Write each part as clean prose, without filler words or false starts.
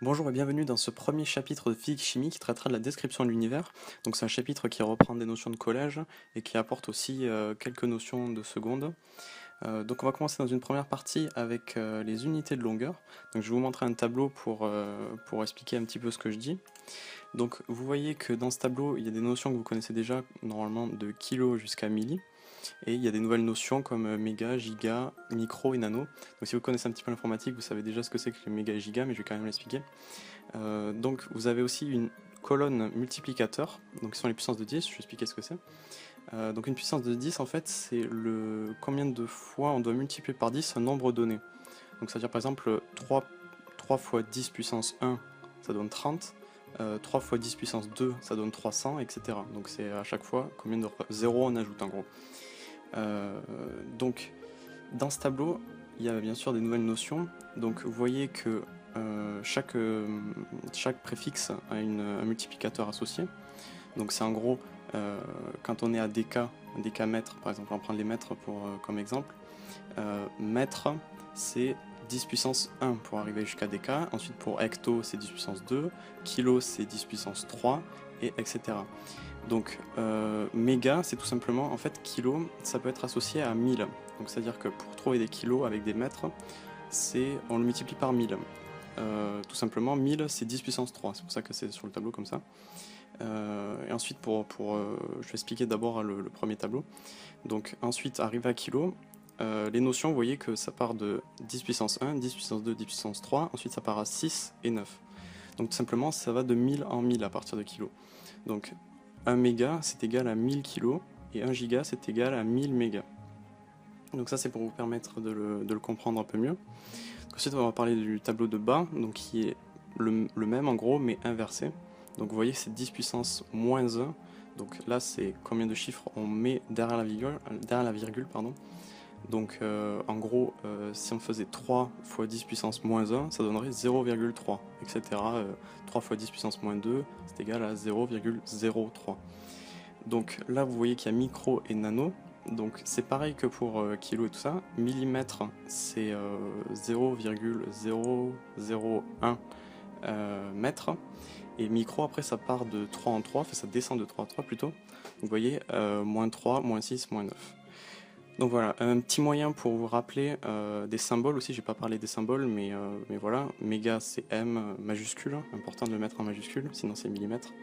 Bonjour et bienvenue dans ce premier chapitre de physique-chimie qui traitera de la description de l'univers. Donc c'est un chapitre qui reprend des notions de collège et qui apporte aussi quelques notions de seconde. Donc on va commencer dans une première partie avec les unités de longueur. Donc je vais vous montrer un tableau pour expliquer un petit peu ce que je dis. Donc vous voyez que dans ce tableau il y a des notions que vous connaissez déjà normalement de kilo jusqu'à milli. Et il y a des nouvelles notions comme méga, giga, micro et nano. Donc si vous connaissez un petit peu l'informatique, vous savez déjà ce que c'est que les méga et giga, mais je vais quand même l'expliquer. Donc vous avez aussi une colonne multiplicateur, donc qui sont les puissances de 10, je vais expliquer ce que c'est. Donc une puissance de 10 en fait c'est le combien de fois on doit multiplier par 10 un nombre donné. Donc ça veut dire par exemple 3 fois 10 puissance 1 ça donne 30, 3 fois 10 puissance 2 ça donne 300, etc. Donc c'est à chaque fois combien de zéros on ajoute en gros. Donc dans ce tableau il y a bien sûr des nouvelles notions, donc vous voyez que chaque préfixe a un multiplicateur associé. Donc c'est en gros, quand on est à dk mètres, par exemple, on va prendre les mètres comme exemple. Mètre, c'est 10 puissance 1 pour arriver jusqu'à dk. Ensuite pour hecto, c'est 10 puissance 2. Kilo, c'est 10 puissance 3, et etc. Donc méga, c'est tout simplement, en fait, kilo, ça peut être associé à 1000. Donc c'est-à-dire que pour trouver des kilos avec des mètres, on le multiplie par 1000. Tout simplement, 1000 c'est 10 puissance 3, c'est pour ça que c'est sur le tableau comme ça. Et ensuite, je vais expliquer d'abord le premier tableau. Donc ensuite, arrivé à kilo, les notions, vous voyez que ça part de 10 puissance 1, 10 puissance 2, 10 puissance 3, ensuite ça part à 6 et 9. Donc tout simplement, ça va de 1000 en 1000 à partir de kilo. Donc 1 méga, c'est égal à 1000 kilos, et 1 giga, c'est égal à 1000 mégas. Donc ça, c'est pour vous permettre de le comprendre un peu mieux. Ensuite, on va parler du tableau de bas, donc qui est le même en gros, mais inversé. Donc vous voyez que c'est 10 puissance moins 1. Donc là, c'est combien de chiffres on met derrière la virgule. Donc en gros, si on faisait 3 fois 10 puissance moins 1, ça donnerait 0,3, etc. 3 fois 10 puissance moins 2, c'est égal à 0,03. Donc là, vous voyez qu'il y a micro et nano. Donc c'est pareil que pour kilo et tout ça. Millimètre, c'est 0,001 mètre. Et micro, après, ça part de 3 en 3, enfin ça descend de 3 en 3 plutôt. Donc vous voyez, moins 3, moins 6, moins 9. Donc voilà, un petit moyen pour vous rappeler des symboles aussi, j'ai pas parlé des symboles, mais voilà. Méga, c'est M majuscule, important de le mettre en majuscule, sinon c'est millimètre.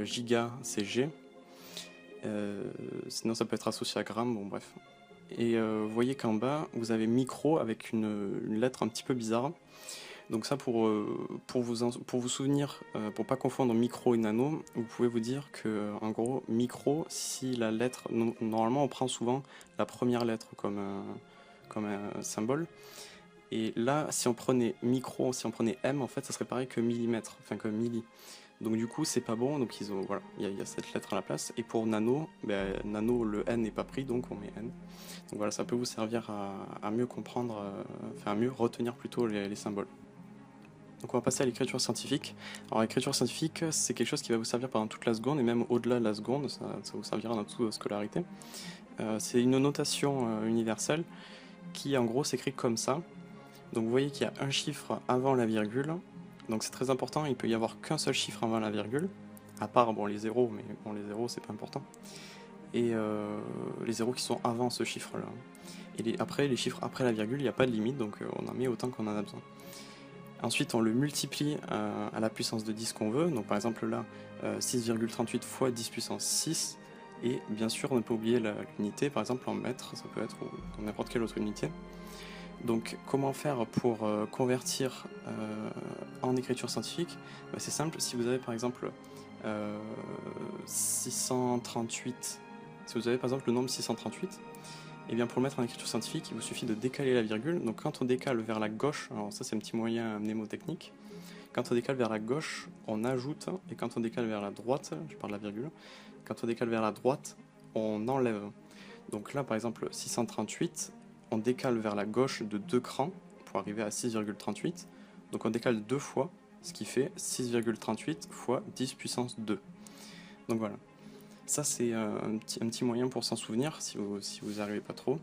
Giga, c'est G. Sinon ça peut être associé à gramme, bon bref. Et vous voyez qu'en bas, vous avez micro avec une lettre un petit peu bizarre. Donc ça, pour vous souvenir, pour pas confondre micro et nano, vous pouvez vous dire que, en gros, micro, si la lettre, normalement on prend souvent la première lettre comme un symbole. Et là, si on prenait micro, si on prenait M, en fait, ça serait pareil que millimètre, enfin que milli. Donc du coup, c'est pas bon, donc voilà, il y a cette lettre à la place. Et pour nano, nano, le N n'est pas pris, donc on met N. Donc voilà, ça peut vous servir à mieux comprendre, enfin à mieux retenir plutôt les symboles. Donc on va passer à l'écriture scientifique. Alors l'écriture scientifique, c'est quelque chose qui va vous servir pendant toute la seconde, et même au-delà de la seconde, ça vous servira dans toute scolarité. C'est une notation universelle qui en gros s'écrit comme ça. Donc vous voyez qu'il y a un chiffre avant la virgule, donc c'est très important, il peut y avoir qu'un seul chiffre avant la virgule, à part les zéros, mais bon les zéros c'est pas important, et les zéros qui sont avant ce chiffre là. Et après les chiffres après la virgule, il n'y a pas de limite, donc on en met autant qu'on en a besoin. Ensuite on le multiplie à la puissance de 10 qu'on veut, donc par exemple là 6,38 fois 10 puissance 6, et bien sûr on ne peut pas oublier l'unité, par exemple en mètres, ça peut être ou dans n'importe quelle autre unité. Donc comment faire pour convertir en écriture scientifique? C'est simple, si vous avez par exemple 638, si vous avez par exemple le nombre 638, et bien pour le mettre en écriture scientifique, il vous suffit de décaler la virgule. Donc quand on décale vers la gauche, alors ça c'est un petit moyen mnémotechnique, quand on décale vers la gauche, on ajoute, et quand on décale vers la droite, je parle de la virgule, quand on décale vers la droite, on enlève. Donc là par exemple 638, on décale vers la gauche de 2 crans pour arriver à 6,38. Donc on décale 2 fois, ce qui fait 6,38 fois 10 puissance 2. Donc voilà. Ça c'est un petit moyen pour s'en souvenir si vous n'arrivez pas trop.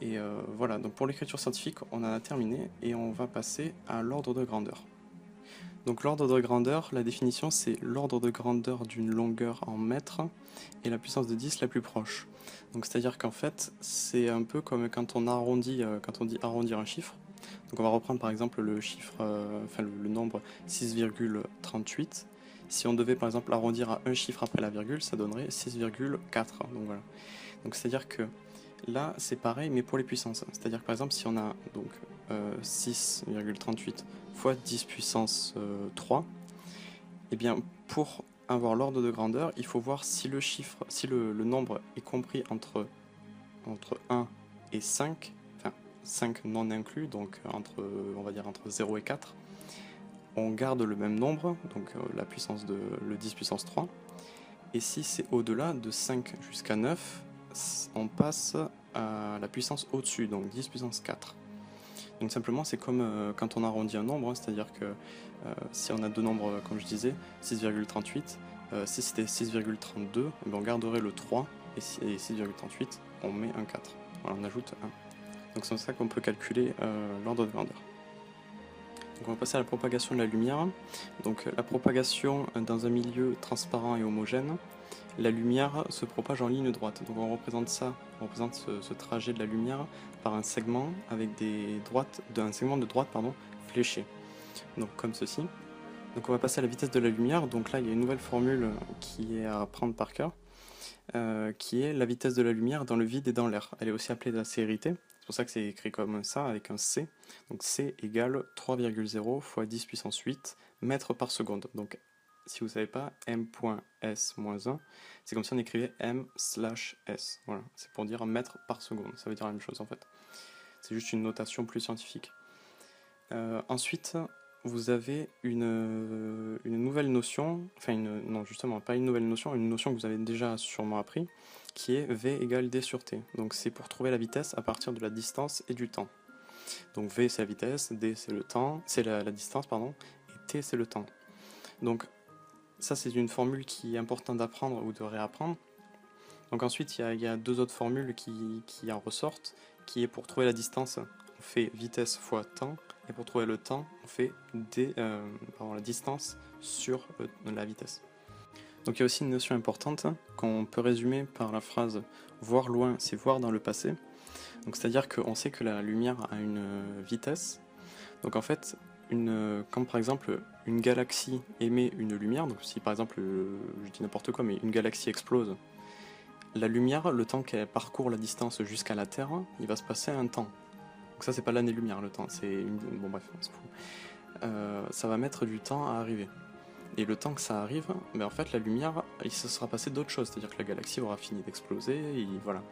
Et voilà, donc pour l'écriture scientifique, on en a terminé et on va passer à l'ordre de grandeur. Donc l'ordre de grandeur, la définition c'est l'ordre de grandeur d'une longueur en mètres et la puissance de 10 la plus proche. Donc c'est-à-dire qu'en fait c'est un peu comme quand on arrondit, quand on dit arrondir un chiffre. Donc on va reprendre par exemple le chiffre, le nombre 6,38. Si on devait par exemple arrondir à un chiffre après la virgule, ça donnerait 6,4. Donc voilà. Donc c'est-à-dire que là c'est pareil mais pour les puissances. C'est-à-dire que par exemple si on a donc 6,38 fois 10 puissance 3, et bien pour avoir l'ordre de grandeur, il faut voir si le chiffre, si le nombre est compris entre 1 et 5, enfin 5 non inclus, donc on va dire entre 0 et 4, on garde le même nombre, donc la puissance de le 10 puissance 3, et si c'est au-delà de 5 jusqu'à 9, on passe à la puissance au-dessus, donc 10 puissance 4. Donc simplement c'est comme quand on arrondit un nombre, hein, c'est-à-dire que si on a deux nombres comme je disais, 6,38, si c'était 6,32, on garderait le 3, et 6,38 on met un 4, voilà, on ajoute 1. Donc c'est comme ça qu'on peut calculer l'ordre de grandeur. Donc on va passer à la propagation de la lumière. Donc la propagation dans un milieu transparent et homogène, la lumière se propage en ligne droite. Donc on représente ça, on représente ce trajet de la lumière par un segment avec un segment de droite fléché. Donc comme ceci. Donc on va passer à la vitesse de la lumière. Donc là il y a une nouvelle formule qui est à apprendre par cœur, qui est la vitesse de la lumière dans le vide et dans l'air. Elle est aussi appelée la célérité. C'est pour ça que c'est écrit comme ça avec un C. Donc C égale 3,0 fois 10 puissance 8 mètres par seconde. Donc si vous ne savez pas, m.s-1, c'est comme si on écrivait m/s. Voilà, c'est pour dire mètre par seconde. Ça veut dire la même chose en fait. C'est juste une notation plus scientifique. Ensuite, vous avez une nouvelle notion, non justement pas une nouvelle notion, une notion que vous avez déjà sûrement appris, qui est V égale D sur T. Donc c'est pour trouver la vitesse à partir de la distance et du temps. Donc V c'est la vitesse, D c'est le temps, c'est la distance pardon, et T c'est le temps. Donc ça c'est une formule qui est importante d'apprendre ou de réapprendre. Donc ensuite il y a deux autres formules qui en ressortent, qui est pour trouver la distance, on fait vitesse fois temps, et pour trouver le temps, on fait la distance sur la vitesse. Donc il y a aussi une notion importante qu'on peut résumer par la phrase « voir loin, c'est voir dans le passé ». Donc c'est-à-dire qu'on sait que la lumière a une vitesse. Donc en fait, quand par exemple une galaxie émet une lumière, donc si par exemple, je dis n'importe quoi, mais une galaxie explose, la lumière, le temps qu'elle parcourt la distance jusqu'à la Terre, il va se passer un temps. Donc ça c'est pas l'année-lumière le temps, bon bref, on s'en fout. Ça va mettre du temps à arriver. Et le temps que ça arrive, en fait la lumière, il se sera passé d'autres choses, c'est-à-dire que la galaxie aura fini d'exploser, et voilà.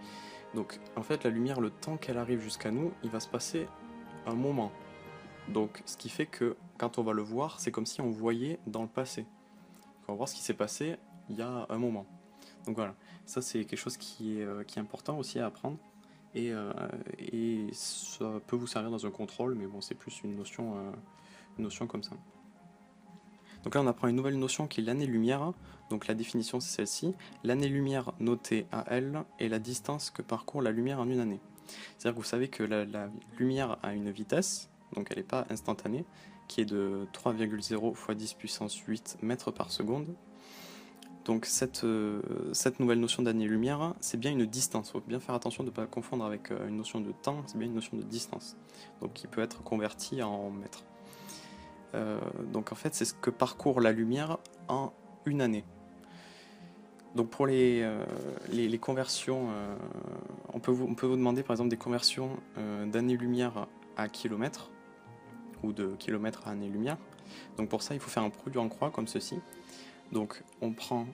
Donc en fait la lumière, le temps qu'elle arrive jusqu'à nous, il va se passer un moment. Donc ce qui fait que quand on va le voir, c'est comme si on voyait dans le passé. On va voir ce qui s'est passé il y a un moment. Donc voilà, ça c'est quelque chose qui est important aussi à apprendre. Et ça peut vous servir dans un contrôle, mais bon, c'est plus une notion comme ça. Donc là, on apprend une nouvelle notion qui est l'année-lumière. Donc la définition, c'est celle-ci. L'année-lumière notée à L est la distance que parcourt la lumière en une année. C'est-à-dire que vous savez que la lumière a une vitesse, donc elle n'est pas instantanée, qui est de 3,0 fois 10 puissance 8 mètres par seconde. Donc cette nouvelle notion d'année-lumière, c'est bien une distance. Il faut bien faire attention de ne pas confondre avec une notion de temps, c'est bien une notion de distance, donc qui peut être convertie en mètres. Donc en fait, c'est ce que parcourt la lumière en une année. Donc pour les conversions, on peut vous demander par exemple des conversions d'année-lumière à kilomètre, ou de kilomètre à année-lumière. Donc pour ça, il faut faire un produit en croix comme ceci. Donc on prend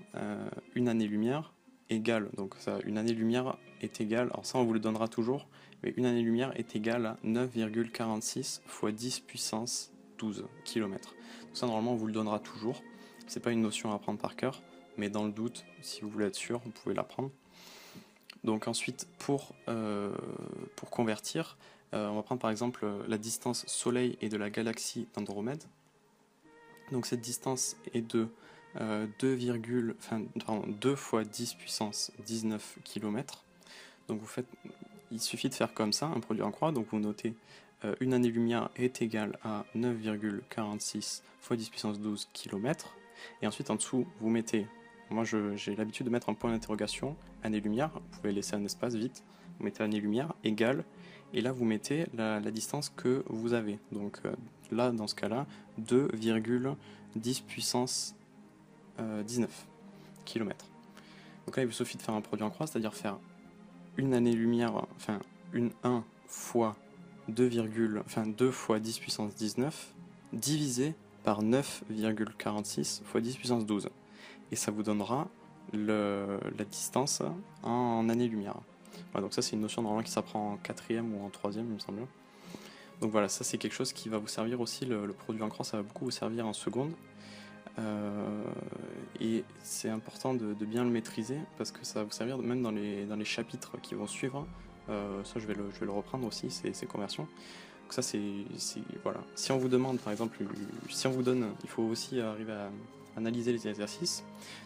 une année-lumière égale, donc ça, une année-lumière est égale, alors ça on vous le donnera toujours, mais une année-lumière est égale à 9,46 fois 10 puissance 12 km. Donc ça normalement on vous le donnera toujours, c'est pas une notion à apprendre par cœur, mais dans le doute, si vous voulez être sûr, vous pouvez l'apprendre. Donc ensuite, pour convertir, on va prendre par exemple la distance Soleil et de la galaxie d'Andromède. Donc cette distance est de 2 fois 10 puissance 19 km. Donc vous faites il suffit de faire comme ça, un produit en croix, donc vous notez une année-lumière est égale à 9,46 fois 10 puissance 12 km, et ensuite en dessous vous mettez, moi j'ai l'habitude de mettre un point d'interrogation, année-lumière, vous pouvez laisser un espace vite, vous mettez année-lumière égale, et là vous mettez la distance que vous avez, donc là dans ce cas-là 2,10 puissance 19 km. Donc là il vous suffit de faire un produit en croix, c'est-à-dire faire une année-lumière, enfin une 1 fois 2 fois 10 puissance 19 divisé par 9,46 fois 10 puissance 12. Et ça vous donnera la distance en années-lumière. Voilà, donc ça c'est une notion normalement qui s'apprend en 4e ou en 3e il me semble. Donc voilà, ça c'est quelque chose qui va vous servir aussi, le produit en croix, ça va beaucoup vous servir en seconde. Et c'est important de bien le maîtriser parce que ça va vous servir même dans les chapitres qui vont suivre. Ça je vais le reprendre aussi, ces conversions. Donc ça c'est voilà. Si on vous demande par exemple, si on vous donne, il faut aussi arriver à analyser les exercices.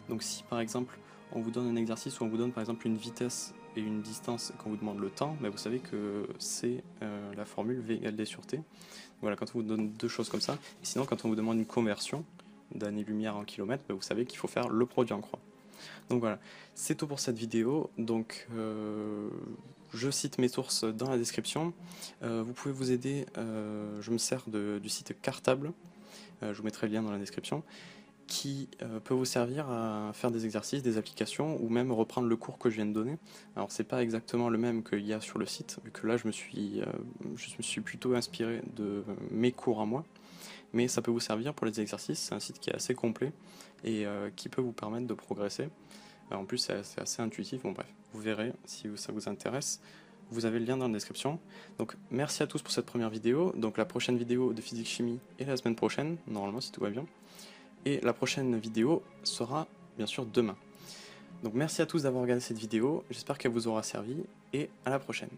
Donc si par exemple on vous donne un exercice où on vous donne par exemple une vitesse et une distance, quand on vous demande le temps, ben vous savez que c'est la formule V égale D sur T. Voilà, quand on vous donne deux choses comme ça. Et sinon quand on vous demande une conversion d'années-lumière en kilomètres, ben vous savez qu'il faut faire le produit en croix. Donc voilà, c'est tout pour cette vidéo. Donc je cite mes sources dans la description. Vous pouvez vous aider, je me sers du site Cartable, je vous mettrai le lien dans la description, qui peut vous servir à faire des exercices, des applications, ou même reprendre le cours que je viens de donner. Alors c'est pas exactement le même qu'il y a sur le site, vu que là je me suis plutôt inspiré de mes cours à moi, mais ça peut vous servir pour les exercices. C'est un site qui est assez complet et qui peut vous permettre de progresser. En plus c'est assez intuitif, bon bref, vous verrez si ça vous intéresse. Vous avez le lien dans la description. Donc merci à tous pour cette première vidéo. Donc la prochaine vidéo de physique-chimie est la semaine prochaine, normalement si tout va bien. Et la prochaine vidéo sera bien sûr demain. Donc merci à tous d'avoir regardé cette vidéo, j'espère qu'elle vous aura servi et à la prochaine.